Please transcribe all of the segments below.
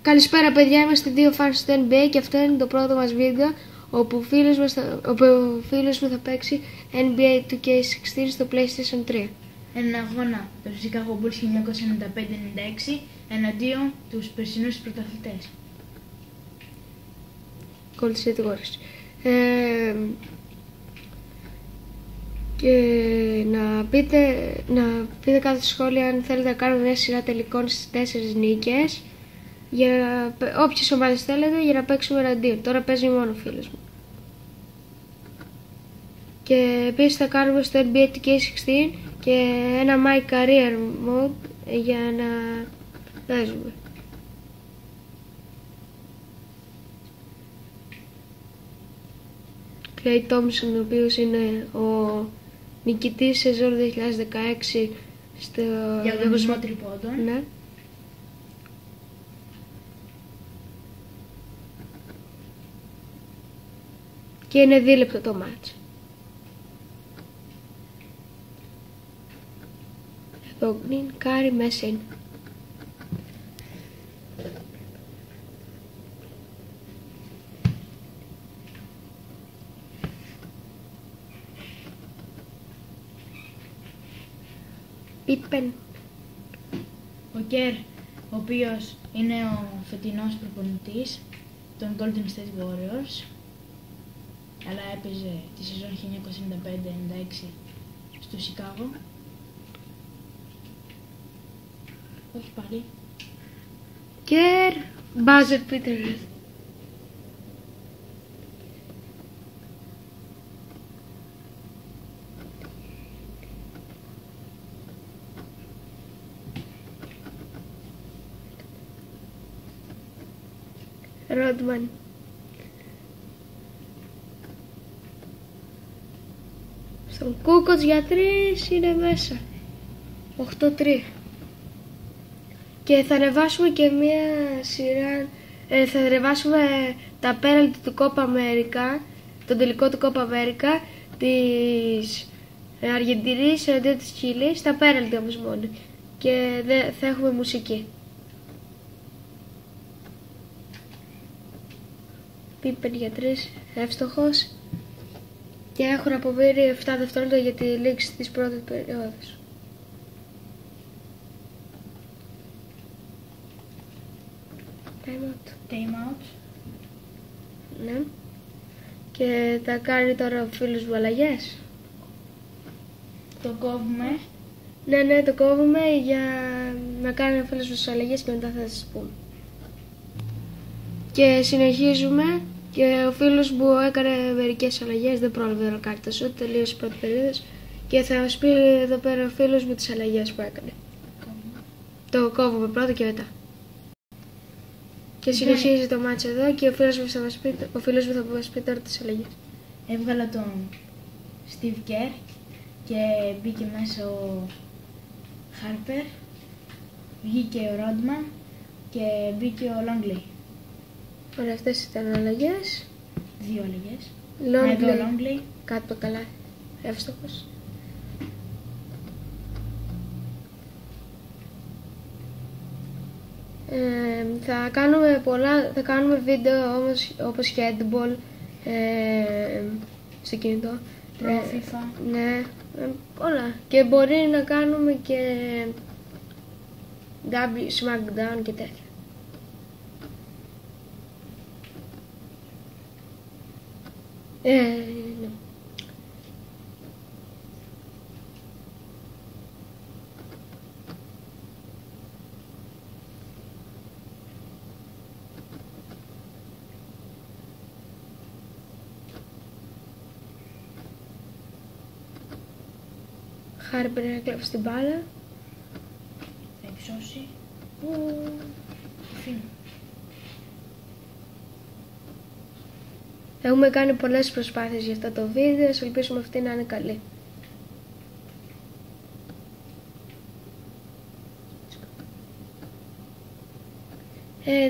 Καλησπέρα παιδιά, είμαστε δύο fans του NBA και αυτό είναι το πρώτο μας βίντεο όπου ο φίλος μου θα παίξει NBA 2K16 στο PlayStation 3. Έναν αγώνα των Chicago Bulls 1995-96 εναντίον τους περσινούς πρωταθλητές. Golden State Warriors. Και να πείτε κάτω στα σχόλια αν θέλετε να κάνουμε μια σειρά τελικών στις 4 νίκες. Για όποιες ομάδες θέλετε για να παίξουμε εναντίον. Τώρα παίζει μόνο ο φίλος μου. Και επίσης θα κάνουμε στο NBA 2K16 και ένα My Career Mode για να παίζουμε. Clay Thompson, ο οποίος είναι ο νικητής σεζόν 2016 στο διαγωνισμό τριπώντων. Ναι. Και είναι δίλεπτο το μάτς. Εδώ Green, Κάρι, μέσα είναι. Πίπεν. Ο Κέρ, ο οποίος είναι ο φετινός προπονητής των Golden State Warriors, αλλά έπαιζε τη σεζόν 1995-96 στο Σικάγο. Όχι πάλι. Κέρ, Μπάζερ Πίτερ. Ρόντμαν. Στον Κούκοτς για 3 είναι μέσα. 8-3. Και θα ανεβάσουμε και μία σειρά. Θα ανεβάσουμε τα πέναλτι του Κόπα Αμέρικα, τον τελικό του Κόπα Αμέρικα της Αργεντινής εναντίον της Τσίλης, τα πέναλτι όμως μόνο. Και θα έχουμε μουσική. Πίπεν για 3, εύστοχος. Και έχουν απομείνει 7 δευτερόλεπτα για τη λήξη της πρώτης περίοδου. Time out. Ναι. Και θα κάνει τώρα ο φίλος μου αλλαγές. Το κόβουμε. Ναι, το κόβουμε για να κάνει ο φίλος μου τις αλλαγές και μετά θα σας πούμε. Και συνεχίζουμε και ο φίλος μου έκανε μερικές αλλαγές, δεν πρόλαβε να κάνει τα σούτ, τελείωσε η πρώτη περίοδος και θα μας πει εδώ πέρα ο φίλος μου τις αλλαγές που έκανε. Το κόβουμε πρώτα και μετά. Και συνεχίζει το μάτσο εδώ και ο φίλος μου θα μας πει τώρα τις αλλαγές. Έβγαλα τον Steve Kerr και μπήκε μέσα ο Harper, βγήκε ο Rodman και μπήκε ο Longley. Ωραία, αυτές ήταν αλλαγές. 2 αλλαγές. Longley, κάτω καλά, εύστοχος. Θα κάνουμε βίντεο όμως όπως handball στο κινητό. FIFA. Ναι, όλα. Και μπορεί να κάνουμε και SmackDown και τέτοια. Ναι. Χάρπερ να κλέψει την μπάλα. Θα υψώσει. Έχουμε κάνει πολλές προσπάθειες για αυτό το βίντεο, ελπίζουμε αυτή να είναι καλή.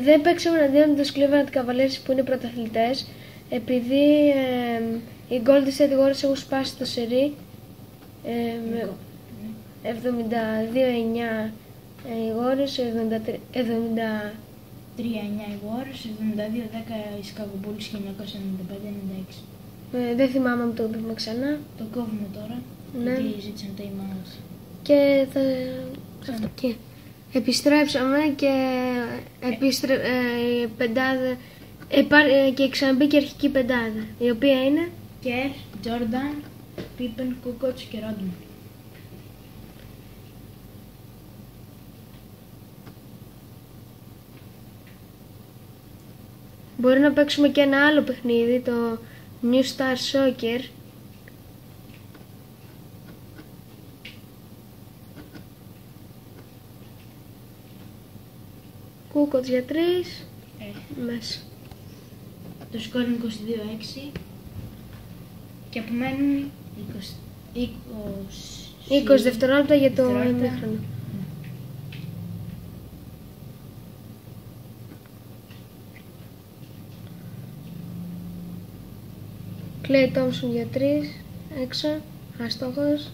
Δεν παίξαμε εναντίον τους Cleveland Cavaliers που είναι πρωταθλητές, επειδή οι Golden State Warriors έχουν σπάσει το σερί 72-9 οι Warriors, 3-9 οι Warriors, 72-10 οι Chicago Bulls, 1995-96. Δεν θυμάμαι αν το είπαμε ξανά. Το κόβουμε τώρα, Ναι. γιατί ζήτησαν time out. Και θα... αυτό. Και επιστρέψαμε και η πεντάδα και ξαναμπήκε η αρχική πεντάδα, η οποία είναι Kerr, Jordan, Pippen, Kukoc και Rodman. Μπορεί να παίξουμε και ένα άλλο παιχνίδι, το New Star Soccer. Kukoc για 3, μέσα. Το σκορ είναι 22-6 και απομένουν 20 δευτερόλεπτα για το δευτερόλεπτα. ημίχρονο. Clay Thompson για 3, έξω, άστοχος.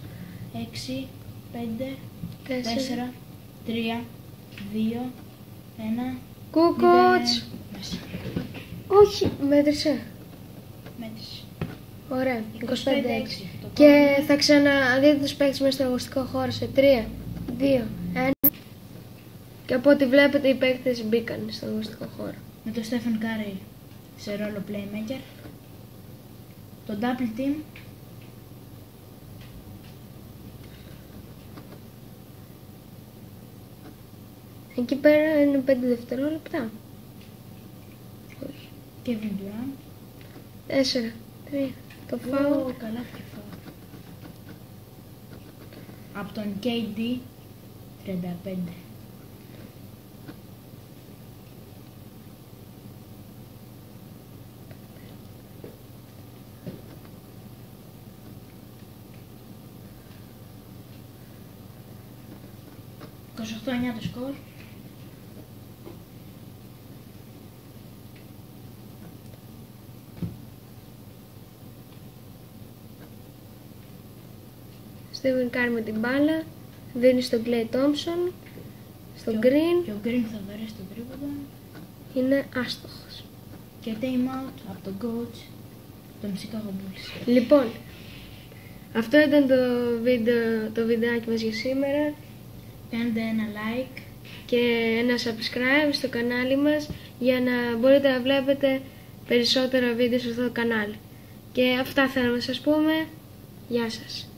6, 5, 4. 4, 3, 2, 1. Kukoc! Μέσα. Όχι, μέτρησε. Μέτρησε. Ωραία, 25-6. 25-6. Και θα ξαναδείτε τους παίκτες μέσα στο αγωνιστικό χώρο σε 3, 2, 1. Και από ό,τι βλέπετε οι παίκτες μπήκαν στο αγωνιστικό χώρο. Με το Stephen Curry σε ρόλο playmaker. Το double team. Εκεί πέρα είναι 5 δευτερόλεπτα. Όχι. Kevin Durant. 4, 3. Το φάουλ. Καλά και φάουλ. Από τον KD 35. «28-9 το σκορ. Στίβεν Κάρ με την μπάλα. Δίνει στον Clay Thompson. Στον Green. Και ο Green θα βαρέσει το τρίποντο. Είναι άστοχος. Και time out από τον coach των Chicago Bulls. Λοιπόν, αυτό ήταν το βιντεάκι μας για σήμερα. Κάντε ένα like. Και ένα subscribe στο κανάλι μας για να μπορείτε να βλέπετε περισσότερα βίντεο στο κανάλι. Και αυτά θέλαμε να σας πούμε. Γεια σας.